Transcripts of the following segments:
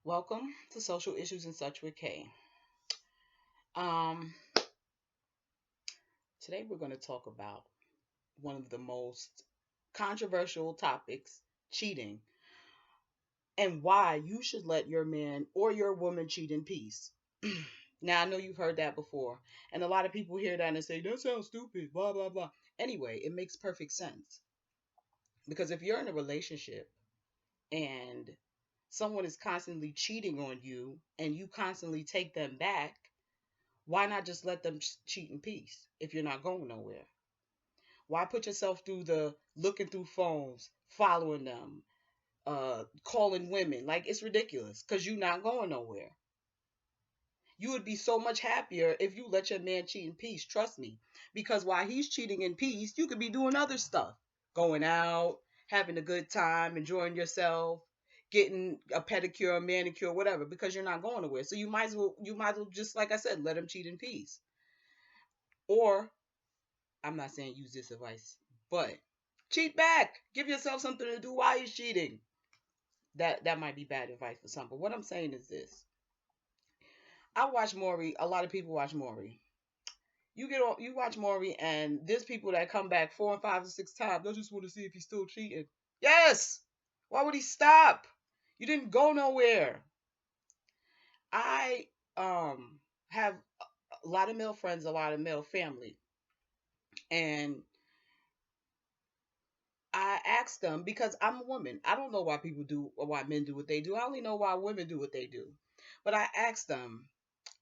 Welcome to Social Issues and Such with Kay. Um, Today we're going to talk about one of the most controversial topics, cheating, and why you should let your man or your woman cheat in peace. Now, I know you've heard that before, and a lot of people hear that and say, that sounds stupid, blah, blah, blah. Anyway, it makes perfect sense. Because if you're in a relationship and someone is constantly cheating on you and you constantly take them back, why not just let them cheat in peace if you're not going nowhere? Why put yourself through the looking through phones, following them, calling women? Like, it's ridiculous because you're not going nowhere. You would be so much happier if you let your man cheat in peace. Trust me. Because while he's cheating in peace, you could be doing other stuff, going out, having a good time, enjoying yourself, getting a pedicure, a manicure, whatever, because you're not going nowhere. So you might as well just, like I said, let him cheat in peace. Or, I'm not saying use this advice, but cheat back. Give yourself something to do while he's cheating. That might be bad advice for some, but what I'm saying is this. I watch Maury. A lot of people watch Maury. You watch Maury, and there's people that come back 4 and 5 and 6 times. They just want to see if he's still cheating. Yes. Why would he stop? You didn't go nowhere. I have a lot of male friends, a lot of male family, and I asked them because I'm a woman. I don't know why people do or why men do what they do. I only know why women do what they do. But I asked them,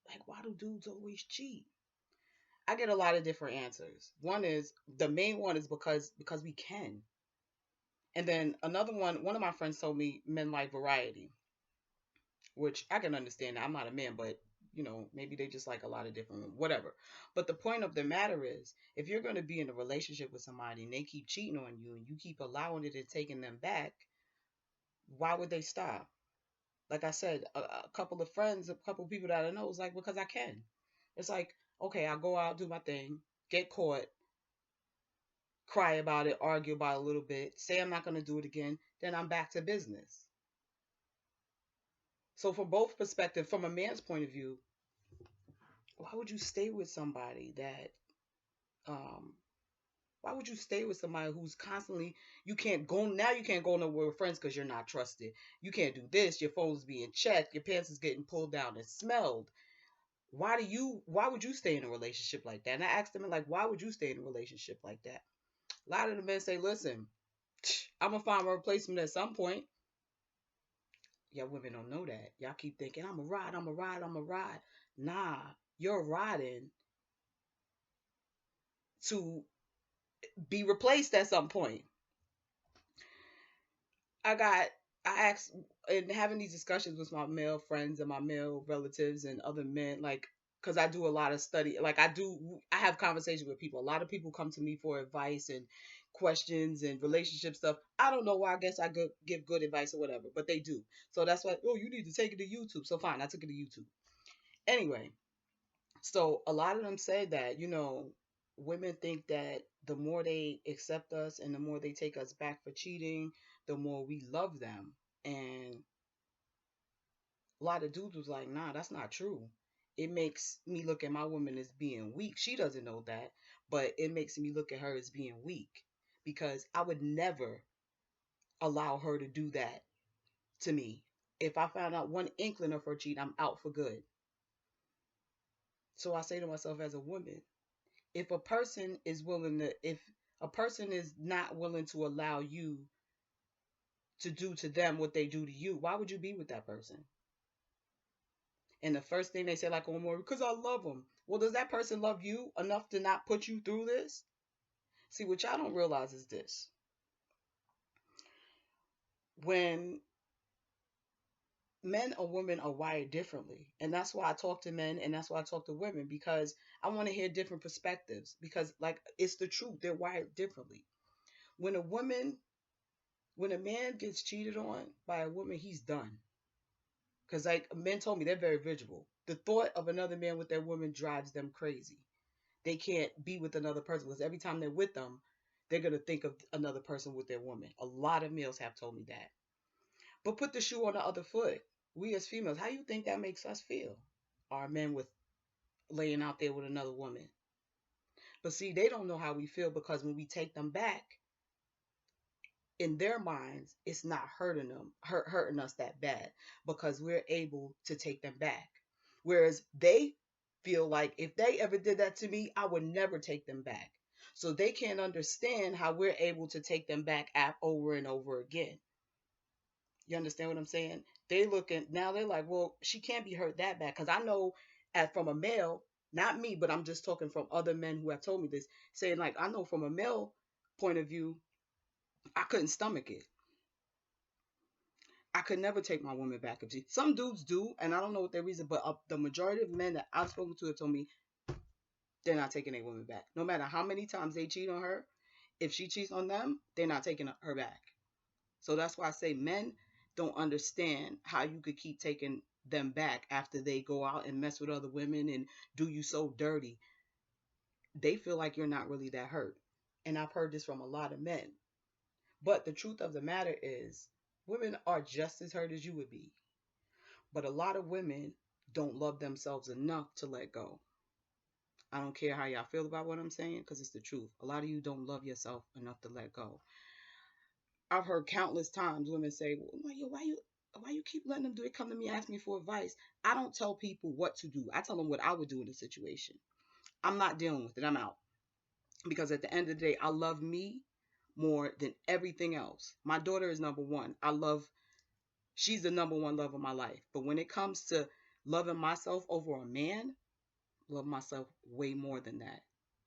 like, why do dudes always cheat? I get a lot of different answers. One is the main one is because we can. And then another one of my friends told me men like variety, which I can understand. I'm not a man, but maybe they just like a lot of different whatever. But the point of the matter is, if you're going to be in a relationship with somebody and they keep cheating on you and you keep allowing it and taking them back, why would they stop? Like I said, a couple of friends, a couple of people that I know was like, because I can. It's like, okay, I'll go out, do my thing, get caught, cry about it, argue about it a little bit, say I'm not going to do it again, then I'm back to business. So, from both perspectives, from a man's point of view, why would you stay with somebody that, um, why would you stay with somebody who's constantly, you can't go nowhere with friends because you're not trusted. You can't do this, your phone's being checked, your pants is getting pulled down and smelled. Why would you stay in a relationship like that? And I asked them, like, why would you stay in a relationship like that? A lot of the men say, listen, I'm gonna find a replacement at some point. Y'all women don't know that. Y'all keep thinking, I'm a ride, I'm a ride, I'm a ride. Nah, you're riding to be replaced at some point. I got I asked and having these discussions with my male friends and my male relatives and other men, like, because I do a lot of study, like I have conversations with people. A lot of people come to me for advice and questions and relationship stuff. I don't know why. I guess I give good advice or whatever, but they do. So that's why. Oh, you need to take it to YouTube. So fine, I took it to YouTube. Anyway, so a lot of them say that women think that the more they accept us and the more they take us back for cheating, the more we love them. And a lot of dudes was like, nah, that's not true. It makes me look at my woman as being weak. She doesn't know that, but it makes me look at her as being weak because I would never allow her to do that to me. If I found out one inkling of her cheat, I'm out for good. So I say to myself as a woman, if a person is not willing to allow you to do to them what they do to you, why would you be with that person? And the first thing they say, like, oh, more because I love them. Well, does that person love you enough to not put you through this? See, what y'all don't realize is this. When men or women are wired differently, and that's why I talk to men and that's why I talk to women, because I want to hear different perspectives, because, like, it's the truth. They're wired differently. When a woman when a man gets cheated on by a woman, he's done. Because, like, men told me, they're very visual. The thought of another man with their woman drives them crazy. They can't be with another person because every time they're with them, they're going to think of another person with their woman. A lot of males have told me that. But put the shoe on the other foot. We as females, how you think that makes us feel? Our men with laying out there with another woman. But see, they don't know how we feel because when we take them back, in their minds, it's not hurting us that bad because we're able to take them back. Whereas they feel like if they ever did that to me, I would never take them back. So they can't understand how we're able to take them back over and over again. You understand what I'm saying? They looking now. They're like, well, she can't be hurt that bad because I know, from a male, not me, but I'm just talking from other men who have told me this, saying like I know from a male point of view, I couldn't stomach it. I could never take my woman back. If some dudes do, and I don't know what their reason, but the majority of men that I've spoken to have told me they're not taking their woman back. No matter how many times they cheat on her, if she cheats on them, they're not taking her back. So that's why I say men don't understand how you could keep taking them back after they go out and mess with other women and do you so dirty. They feel like you're not really that hurt. And I've heard this from a lot of men. But the truth of the matter is, women are just as hurt as you would be. But a lot of women don't love themselves enough to let go. I don't care how y'all feel about what I'm saying because it's the truth. A lot of you don't love yourself enough to let go. I've heard countless times women say, well, why you keep letting them do it? Come to me, ask me for advice. I don't tell people what to do. I tell them what I would do in a situation. I'm not dealing with it. I'm out. Because at the end of the day, I love me more than everything else. My daughter is number one. She's the number one love of my life. But when it comes to loving myself over a man, love myself way more than that.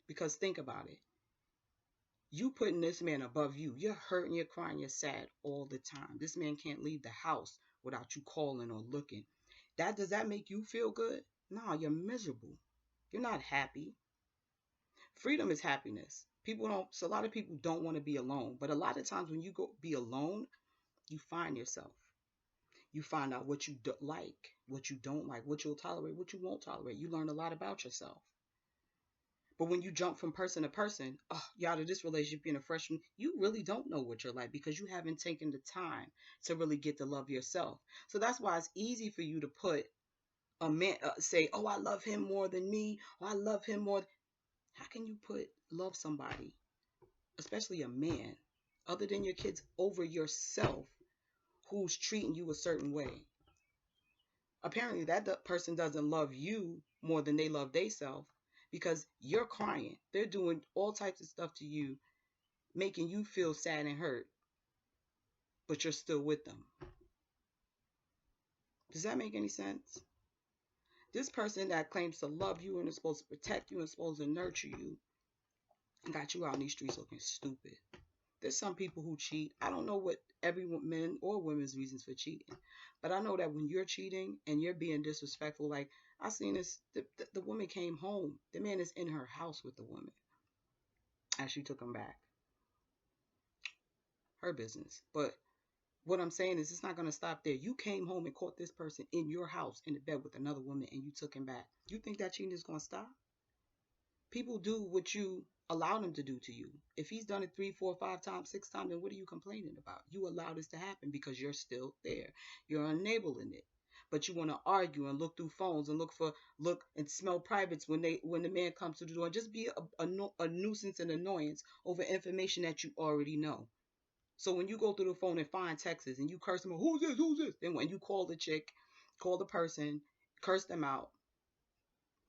Because think about it. You putting this man above you. You're hurting, you're crying, you're sad all the time. This man can't leave the house without you calling or looking. Does that make you feel good? No, you're miserable. You're not happy. Freedom is happiness. So a lot of people don't want to be alone. But a lot of times when you go be alone, you find yourself. You find out what you like, what you don't like, what you'll tolerate, what you won't tolerate. You learn a lot about yourself. But when you jump from person to person, you're out of this relationship, being a freshman, you really don't know what you're like because you haven't taken the time to really get to love yourself. So that's why it's easy for you to put a man, say, oh, I love him more than me, or I love him more. How can you love somebody, especially a man, other than your kids, over yourself who's treating you a certain way? Apparently that person doesn't love you more than they love theyself because you're crying. They're doing all types of stuff to you, making you feel sad and hurt, but you're still with them. Does that make any sense? This person that claims to love you and is supposed to protect you and is supposed to nurture you got you out in these streets looking stupid. There's some people who cheat. I don't know what every men or women's reasons for cheating, but I know that when you're cheating and you're being disrespectful, like I seen this, the woman came home. The man is in her house with the woman, and she took him back. Her business. But what I'm saying is, it's not going to stop there. You came home and caught this person in your house in the bed with another woman, and you took him back. You think that cheating is going to stop? People do what you allow them to do to you. If he's done it 3, 4, 5 times, 6 times, then what are you complaining about? You allow this to happen because you're still there. You're enabling it. But you want to argue and look through phones and look and smell privates when the man comes to the door and just be a nuisance and annoyance over information that you already know. So when you go through the phone and find texts and you curse them, who's this? Who's this? Then when you call the chick, call the person, curse them out.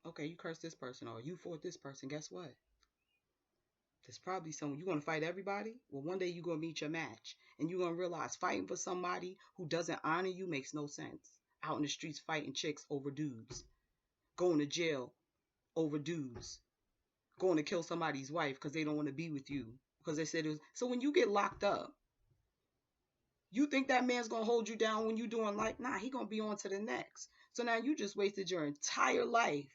Okay, you curse this person or you fought this person. Guess what? There's probably someone you're gonna fight everybody. Well, one day you're gonna meet your match, and you're gonna realize fighting for somebody who doesn't honor you makes no sense. Out in the streets fighting chicks over dudes, going to jail over dudes, going to kill somebody's wife because they don't want to be with you because they said it was. So when you get locked up, you think that man's gonna hold you down when you doing like, nah, he gonna be on to the next. So now you just wasted your entire life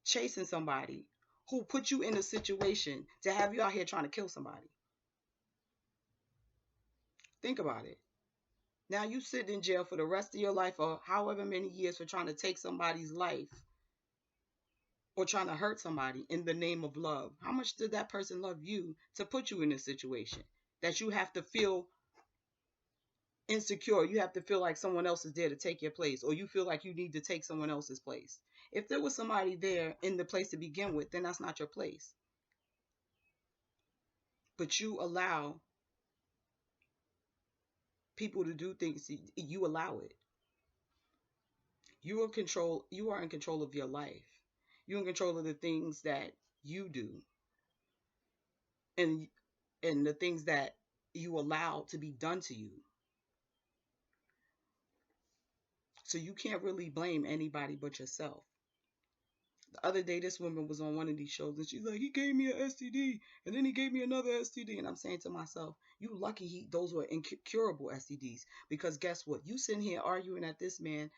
chasing somebody who put you in a situation to have you out here trying to kill somebody. Think about it. Now you sit in jail for the rest of your life or however many years for trying to take somebody's life or trying to hurt somebody in the name of love. How much did that person love you to put you in this situation that you have to feel insecure. You have to feel like someone else is there to take your place, or you feel like you need to take someone else's place. If there was somebody there in the place to begin with, then that's not your place. But you allow people to do things, you allow it. You are in control of your life. You're in control of the things that you do, and the things that you allow to be done to you. So you can't really blame anybody but yourself. The other day, this woman was on one of these shows, and she's like, he gave me an STD, and then he gave me another STD. And I'm saying to myself, you lucky those were incurable STDs. Because guess what? You sitting here arguing at this man,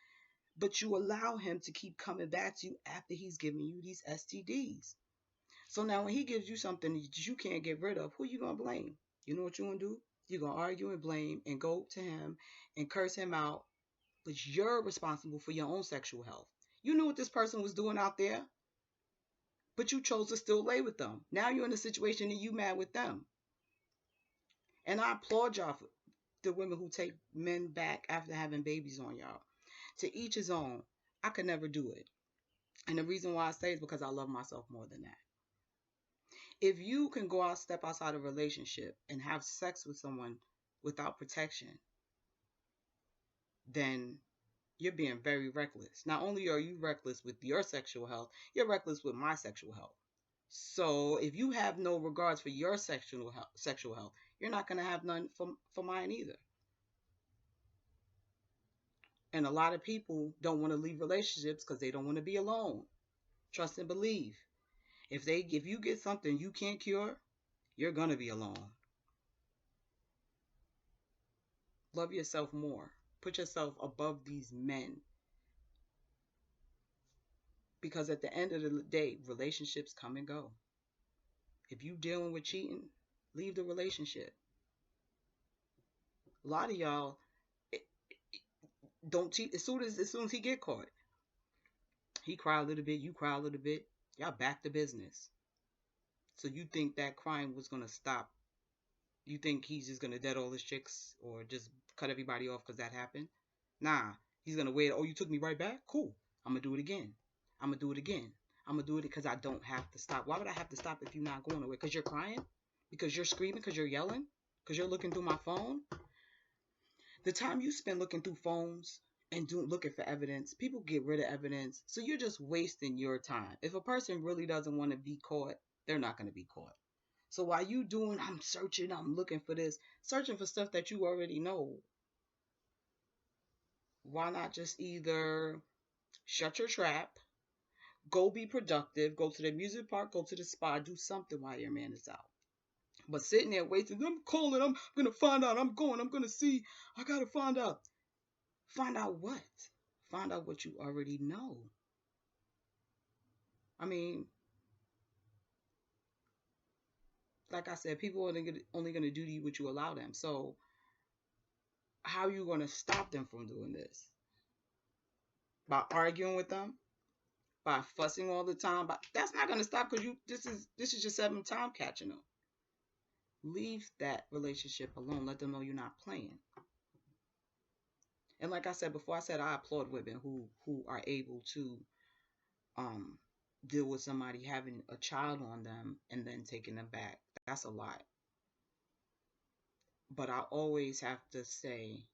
but you allow him to keep coming back to you after he's giving you these STDs. So now when he gives you something that you can't get rid of, who you going to blame? You know what you're going to do? You're going to argue and blame and go to him and curse him out. But you're responsible for your own sexual health. You knew what this person was doing out there, but you chose to still lay with them. Now you're in a situation and you mad with them. And I applaud y'all for the women who take men back after having babies on y'all. To each his own. I could never do it. And the reason why I say is because I love myself more than that. If you can go out, step outside a relationship and have sex with someone without protection, then you're being very reckless. Not only are you reckless with your sexual health, you're reckless with my sexual health. So if you have no regards for your sexual health, you're not going to have none for mine either. And a lot of people don't want to leave relationships because they don't want to be alone. Trust and believe. If you get something you can't cure, you're going to be alone. Love yourself more. Put yourself above these men. Because at the end of the day, relationships come and go. If you dealing with cheating, leave the relationship. A lot of y'all don't cheat as soon as he get caught. He cry a little bit, you cry a little bit. Y'all back to business. So you think that crime was gonna stop? You think he's just gonna dead all his chicks or just cut everybody off because that happened? Nah, he's gonna wait. Oh, you took me right back? Cool. I'm gonna do it again. I'm gonna do it again. I'm gonna do it because I don't have to stop. Why would I have to stop if you're not going away? Because you're crying? Because you're screaming? Because you're yelling? Because you're looking through my phone? The time you spend looking through phones and looking for evidence, people get rid of evidence. So you're just wasting your time. If a person really doesn't want to be caught, they're not going to be caught. So while you doing, I'm searching, I'm looking for this, searching for stuff that you already know, why not just either shut your trap, go be productive, go to the music park, go to the spa, do something while your man is out. But sitting there waiting, I'm calling, I'm going to find out, I'm going to see, I got to find out. Find out what? Find out what you already know. I mean, like I said, people are only going to do to you what you allow them. So how are you going to stop them from doing this? By arguing with them? By fussing all the time? That's not going to stop because this is your seventh time catching them. Leave that relationship alone. Let them know you're not playing. And like I said before, I said I applaud women who are able to deal with somebody having a child on them and then taking them back. That's a lot. But I always have to say,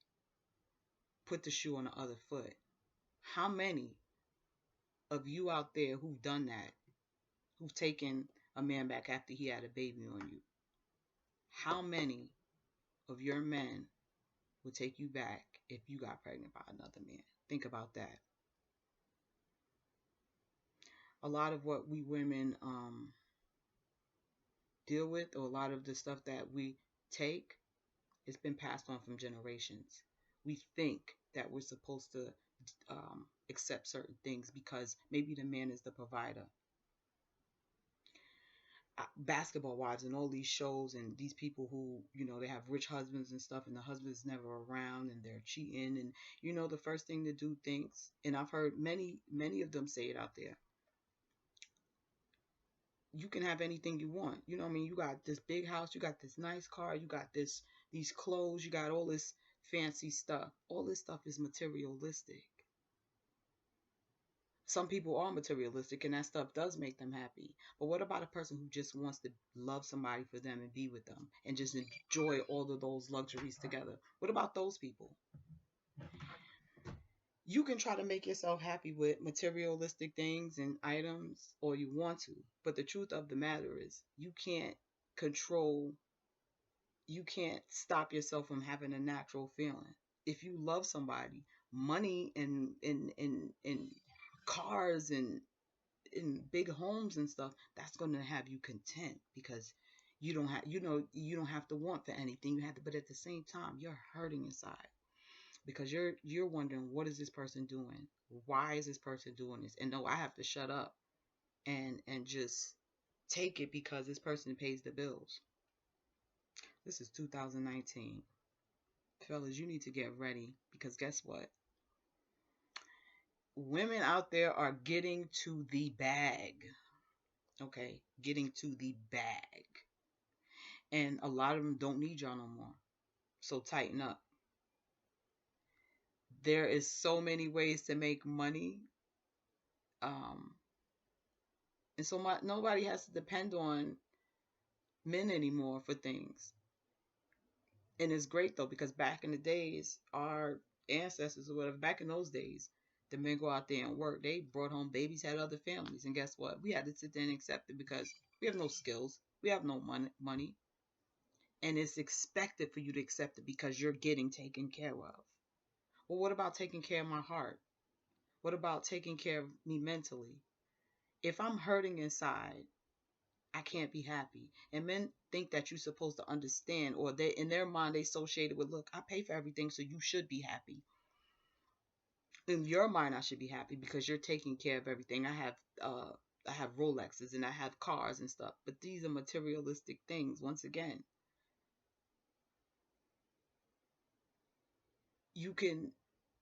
put the shoe on the other foot. How many of you out there who've done that, who've taken a man back after he had a baby on you? How many of your men would take you back if you got pregnant by another man? Think about that. A lot of what we women deal with, or a lot of the stuff that we take, it's been passed on from generations. We think that we're supposed to accept certain things because maybe the man is the provider. Basketball wives and all these shows and these people who, they have rich husbands and stuff, and the husband's never around and they're cheating, and the first thing the dude thinks, and I've heard many of them say it out there, you can have anything you want. You know what I mean? You got this big house, you got this nice car, you got these clothes, you got all this fancy stuff. All this stuff is materialistic. Some people are materialistic and that stuff does make them happy. But what about a person who just wants to love somebody for them and be with them and just enjoy all of those luxuries together? What about those people? You can try to make yourself happy with materialistic things and items or you want to. But the truth of the matter is control, you can't stop yourself from having a natural feeling. If you love somebody, money and cars and in big homes and stuff, that's going to have you content because you don't have to want for anything. You have to, but at the same time, you're hurting inside because you're wondering what is this person doing? Why is this person doing this? And no, I have to shut up and just take it because this person pays the bills. This is 2019. Fellas, you need to get ready because guess what? Women out there are getting to the bag. Okay, getting to the bag. And a lot of them don't need y'all no more. So tighten up. There is so many ways to make money. Um, and so nobody has to depend on men anymore for things. And it's great though, because back in the days, our ancestors or whatever, back in those days, the men go out there and work. They brought home babies, had other families. And guess what? We had to sit there and accept it because we have no skills. We have no money. And it's expected for you to accept it because you're getting taken care of. Well, what about taking care of my heart? What about taking care of me mentally? If I'm hurting inside, I can't be happy. And men think that you're supposed to understand, or they in their mind they associate it with, look, I pay for everything, so you should be happy. In your mind, I should be happy because you're taking care of everything. I have Rolexes and I have cars and stuff, but these are materialistic things. Once again, you can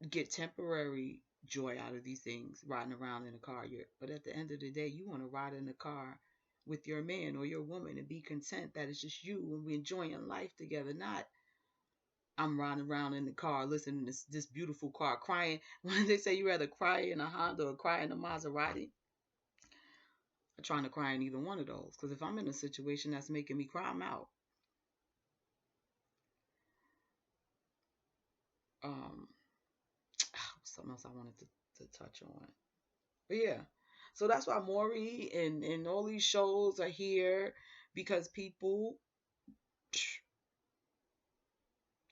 get temporary joy out of these things riding around in a car. But at the end of the day, you want to ride in a car with your man or your woman and be content that it's just you and we're enjoying life together. Not I'm riding around in the car listening to this beautiful car crying. When they say you rather cry in a Honda or cry in a Maserati, I'm trying to cry in either one of those. Because if I'm in a situation that's making me cry, I'm out. Um, something else I wanted to touch on. But yeah, so that's why Maury and all these shows are here because people,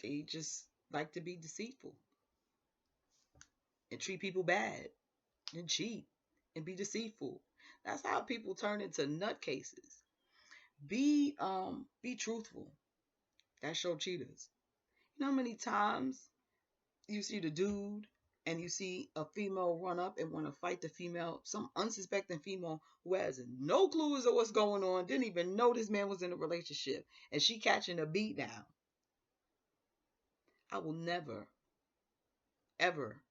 they just like to be deceitful and treat people bad and cheat and be deceitful. That's how people turn into nutcases. Be truthful. That show cheaters. You know how many times you see the dude and you see a female run up and want to fight the female, some unsuspecting female who has no clue as to what's going on, didn't even know this man was in a relationship, and she catching a beat down. I will never, ever,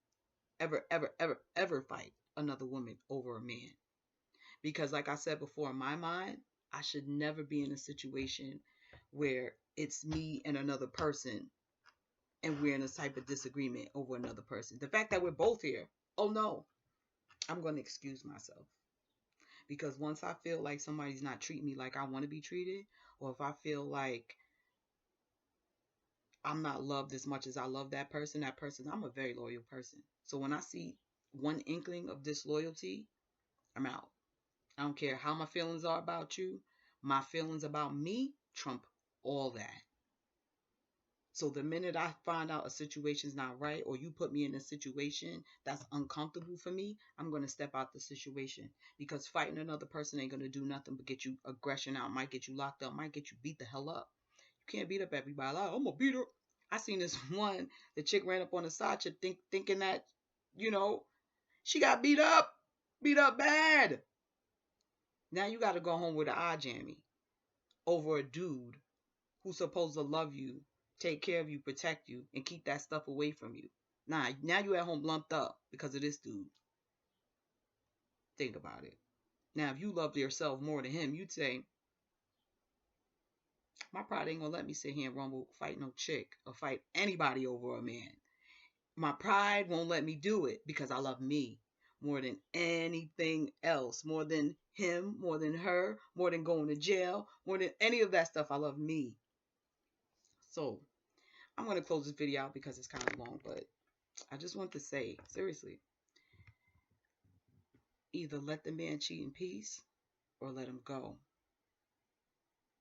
ever, ever, ever, ever fight another woman over a man. Because like I said before, in my mind, I should never be in a situation where it's me and another person and we're in a type of disagreement over another person. The fact that we're both here, oh no, I'm going to excuse myself. Because once I feel like somebody's not treating me like I want to be treated, or if I feel like I'm not loved as much as I love that person, I'm a very loyal person. So when I see one inkling of disloyalty, I'm out. I don't care how my feelings are about you. My feelings about me trump all that. So the minute I find out a situation's not right, or you put me in a situation that's uncomfortable for me, I'm going to step out the situation. Because fighting another person ain't going to do nothing but get you aggression out, might get you locked up, might get you beat the hell up. You can't beat up everybody. Like, I'm going to beat her. I seen this one, the chick ran up on the side chick thinking that, she got beat up bad. Now you got to go home with an eye jammy over a dude who's supposed to love you, take care of you, protect you, and keep that stuff away from you. Now you at home lumped up because of this dude. Think about it. Now, if you loved yourself more than him, you'd say, My pride ain't gonna let me sit here and rumble, fight no chick or fight anybody over a man. My pride won't let me do it because I love me more than anything else, more than him, more than her, more than going to jail, more than any of that stuff. I love me. So I'm going to close this video out because it's kind of long, but I just want to say, seriously, either let the man cheat in peace or let him go,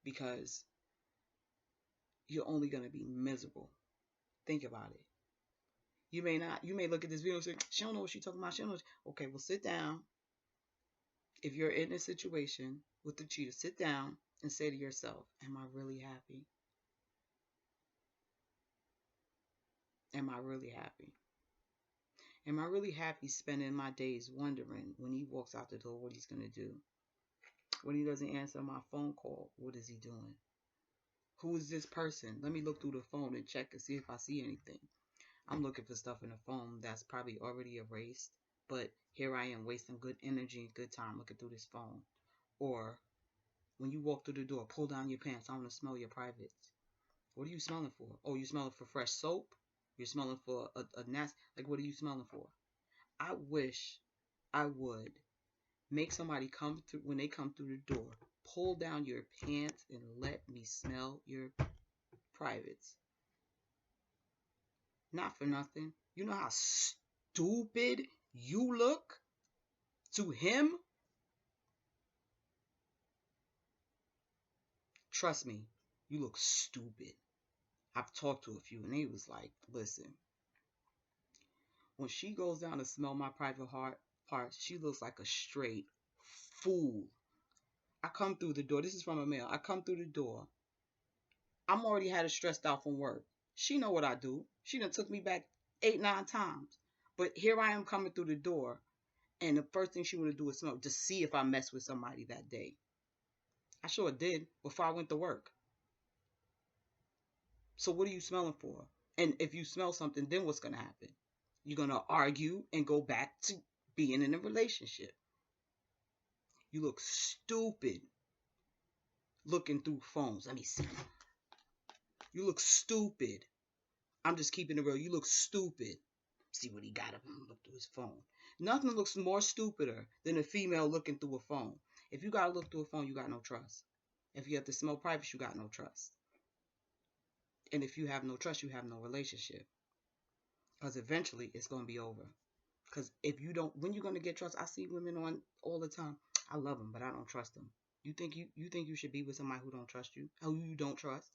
because you're only going to be miserable. Think about it. You may look at this video and say, she don't know what she's talking about. She don't know. Okay, well, sit down. If you're in a situation with the cheater, sit down and say to yourself, am I really happy? Am I really happy? Am I really happy spending my days wondering when he walks out the door what he's going to do? When he doesn't answer my phone call, what is he doing? Who is this person? Let me look through the phone and check and see if I see anything. I'm looking for stuff in the phone that's probably already erased, but here I am wasting good energy and good time looking through this phone. Or when you walk through the door, pull down your pants. I want to smell your privates. What are you smelling for? Oh, you smelling for fresh soap? You're smelling for a nest? Like, what are you smelling for? I wish I would make somebody come through, when they come through the door, pull down your pants and let me smell your privates. Not for nothing. You know how stupid you look to him? Trust me, you look stupid. I've talked to a few and they was like, listen, when she goes down to smell my private parts, she looks like a straight fool. I come through the door. This is from a male. I come through the door. I'm already had it stressed out from work. She know what I do. She done took me back 8, 9 times. But here I am coming through the door, and the first thing she want to do is smell to see if I mess with somebody that day. I sure did before I went to work. So what are you smelling for? And if you smell something, then what's going to happen? You're going to argue and go back to being in a relationship. You look stupid looking through phones. Let me see. You look stupid. I'm just keeping it real. You look stupid. See what he got up and look through his phone. Nothing looks more stupider than a female looking through a phone. If you got to look through a phone, you got no trust. If you have to smell privates, you got no trust. And if you have no trust, you have no relationship. Because eventually it's going to be over. Because if you don't, when you're going to get trust, I see women on all the time. I love them, but I don't trust them. You think you should be with somebody who don't trust you? Who you don't trust?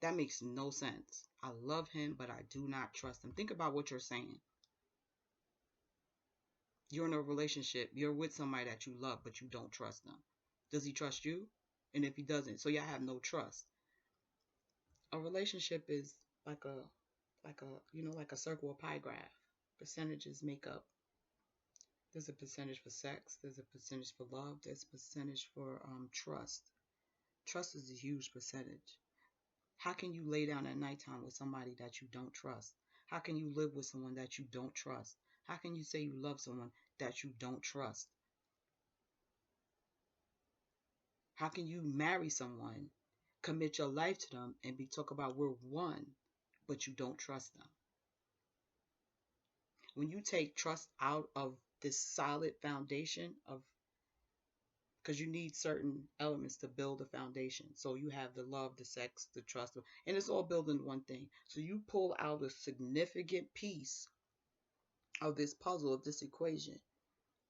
That makes no sense. I love him, but I do not trust him. Think about what you're saying. You're in a relationship. You're with somebody that you love, but you don't trust them. Does he trust you? And if he doesn't, so y'all have no trust. A relationship is like a circle of pie graph. Percentages make up. There's a percentage for sex. There's a percentage for love. There's a percentage for trust. Trust is a huge percentage. How can you lay down at nighttime with somebody that you don't trust? How can you live with someone that you don't trust? How can you say you love someone that you don't trust? How can you marry someone, commit your life to them, and talk about we're one, but you don't trust them? When you take trust out of this solid foundation of, because you need certain elements to build a foundation. So you have the love, the sex, the trust, and it's all built in one thing. So you pull out a significant piece of this puzzle, of this equation,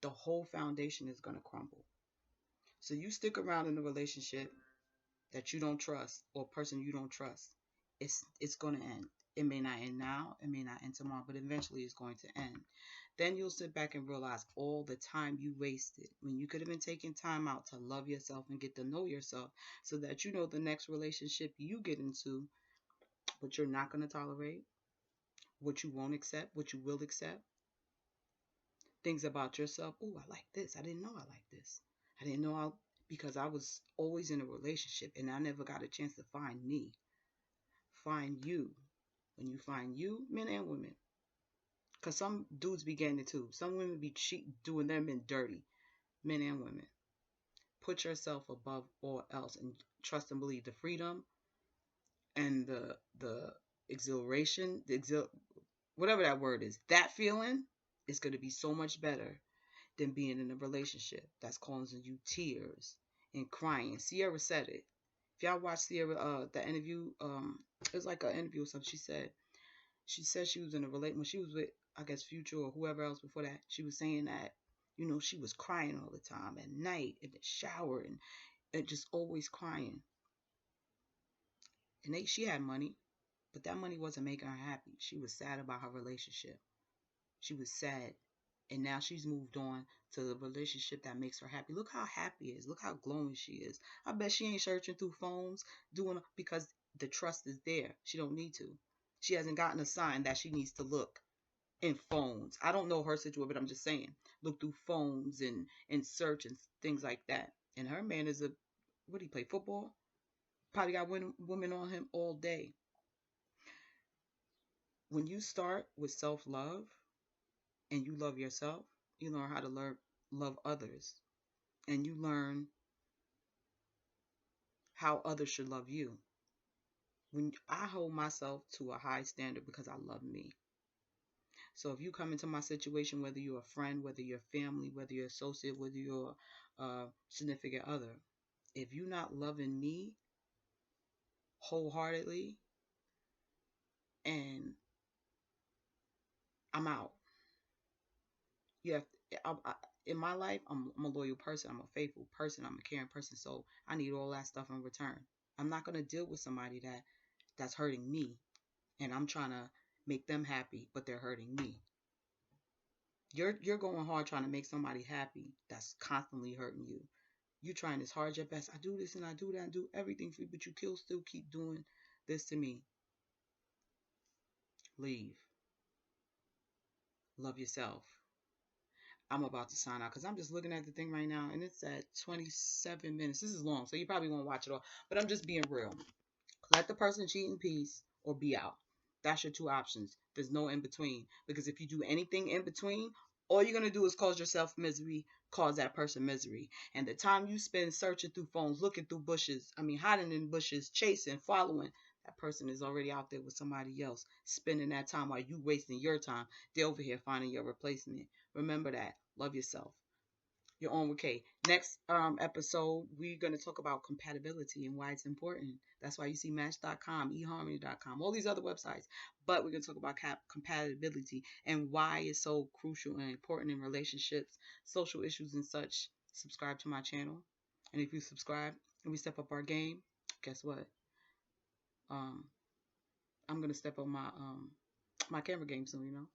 the whole foundation is going to crumble. So you stick around in a relationship that you don't trust, or a person you don't trust, it's going to end. It may not end now, it may not end tomorrow, but eventually it's going to end. Then you'll sit back and realize all the time you wasted when you could have been taking time out to love yourself and get to know yourself, so that you know the next relationship you get into, what you're not going to tolerate, what you won't accept, what you will accept. Things about yourself. Oh, I like this. I didn't know I like this. I didn't know because I was always in a relationship and I never got a chance to find me. Find you. When you find you, men and women. Because some dudes be getting it too. Some women be doing their men dirty. Men and women. Put yourself above all else and trust and believe, the freedom and the exhilaration, whatever that word is, that feeling is going to be so much better than being in a relationship that's causing you tears and crying. Sierra said it. If y'all watch Sierra, the interview, it was like an interview or something. She said she was in a relate when she was with, I guess, Future or whoever else before that. She was saying that, she was crying all the time at night in the shower and just always crying. And she had money, but that money wasn't making her happy. She was sad about her relationship. She was sad. And now she's moved on to the relationship that makes her happy. Look how happy is. Look how glowing she is. I bet she ain't searching through phones doing because the trust is there. She don't need to. She hasn't gotten a sign that she needs to look in phones. I don't know her situation, but I'm just saying. Look through phones and search and things like that. And her man is what do he play, football? Probably got women on him all day. When you start with self-love and you love yourself, you learn how to love others. And you learn how others should love you. When I hold myself to a high standard because I love me. So if you come into my situation, whether you're a friend, whether you're family, whether you're associate, whether you're a significant other, if you're not loving me wholeheartedly, and I'm out. You have in my life, I'm a loyal person. I'm a faithful person. I'm a caring person. So I need all that stuff in return. I'm not gonna deal with somebody that's hurting me, and I'm trying to make them happy, but they're hurting me. You're going hard trying to make somebody happy that's constantly hurting you. You trying as hard as your best. I do this and I do that and do everything for you, but you still keep doing this to me. Leave. Love yourself. I'm about to sign out because I'm just looking at the thing right now and it's at 27 minutes. This is long, so you probably won't watch it all. But I'm just being real. Let the person cheat in peace or be out. That's your two options. There's no in between. Because if you do anything in between, all you're going to do is cause yourself misery, cause that person misery. And the time you spend searching through phones, looking through bushes, hiding in bushes, chasing, following, that person is already out there with somebody else, spending that time while you wasting your time. They're over here finding your replacement. Remember that. Love yourself. You're on with Kay. Next episode, we're going to talk about compatibility and why it's important. That's why you see Match.com, eHarmony.com, all these other websites. But we're going to talk about compatibility and why it's so crucial and important in relationships, social issues, and such. Subscribe to my channel. And if you subscribe and we step up our game, guess what? I'm going to step up my camera game soon,